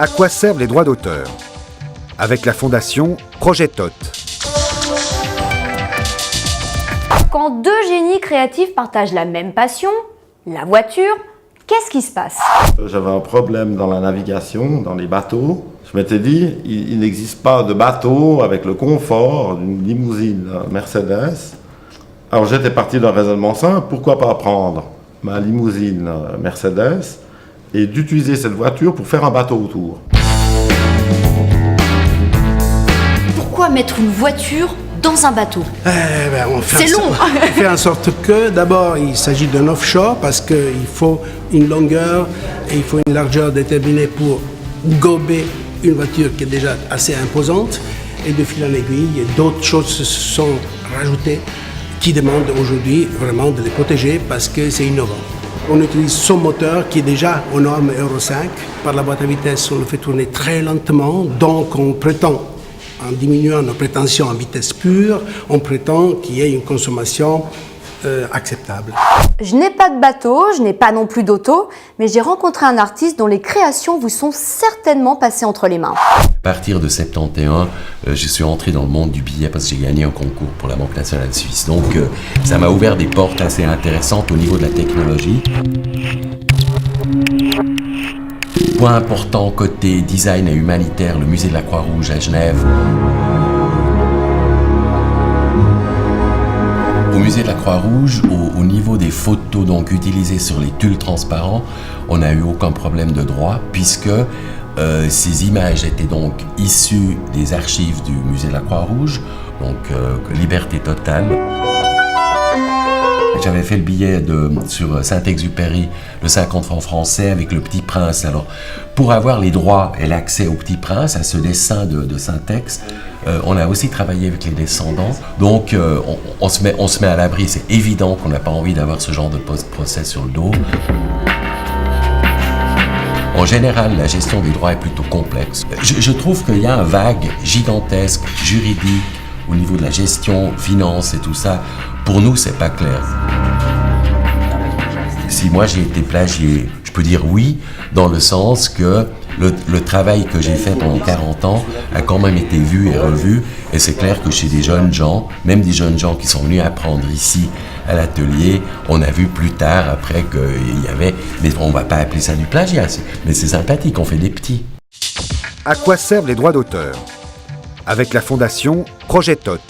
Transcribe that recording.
À quoi servent les droits d'auteur? Avec la fondation Projet TOT. Quand deux génies créatifs partagent la même passion, la voiture, qu'est-ce qui se passe? J'avais un problème dans la navigation, dans les bateaux. Je m'étais dit, il n'existe pas de bateau avec le confort d'une limousine Mercedes. Alors j'étais parti d'un raisonnement simple, pourquoi pas prendre ma limousine Mercedes et d'utiliser cette voiture pour faire un bateau autour. Pourquoi mettre une voiture dans un bateau? C'est long. On fait en sorte que, d'abord, il s'agit d'un offshore parce qu'il faut une longueur et il faut une largeur déterminée pour gober une voiture qui est déjà assez imposante. Et de fil en aiguille, d'autres choses se sont rajoutées qui demandent aujourd'hui vraiment de les protéger parce que c'est innovant. On utilise son moteur qui est déjà aux normes Euro 5. Par la boîte à vitesse, on le fait tourner très lentement, donc on prétend, en diminuant nos prétentions en vitesse pure, on prétend qu'il y ait une consommation acceptable. Je n'ai pas de bateau, je n'ai pas non plus d'auto, mais j'ai rencontré un artiste dont les créations vous sont certainement passées entre les mains. À partir de 71, je suis entré dans le monde du billet parce que j'ai gagné un concours pour la Banque nationale suisse. Donc ça m'a ouvert des portes assez intéressantes au niveau de la technologie. Point important côté design et humanitaire, le musée de la Croix-Rouge à Genève. Au musée de la Croix-Rouge, au niveau des photos donc utilisées sur les tulles transparents, on n'a eu aucun problème de droit puisque ces images étaient donc issues des archives du musée de la Croix-Rouge, donc liberté totale. J'avais fait le billet sur Saint-Exupéry, le 50 francs français avec le Petit Prince. Alors, pour avoir les droits et l'accès au Petit Prince, à ce dessin de Saint-Ex, on a aussi travaillé avec les descendants. Donc, on se met à l'abri. C'est évident qu'on n'a pas envie d'avoir ce genre de procès sur le dos. En général, la gestion des droits est plutôt complexe. Je trouve qu'il y a un vague gigantesque, juridique, au niveau de la gestion, finance et tout ça. Pour nous, c'est pas clair. Si moi j'ai été plagié, je peux dire oui, dans le sens que le travail que j'ai fait pendant 40 ans a quand même été vu et revu. Et c'est clair que chez des jeunes gens, même des jeunes gens qui sont venus apprendre ici à l'atelier, on a vu plus tard, après qu'il y avait... Mais on va pas appeler ça du plagiat, mais c'est sympathique, on fait des petits. À quoi servent les droits d'auteur? Avec la fondation Projet TOT.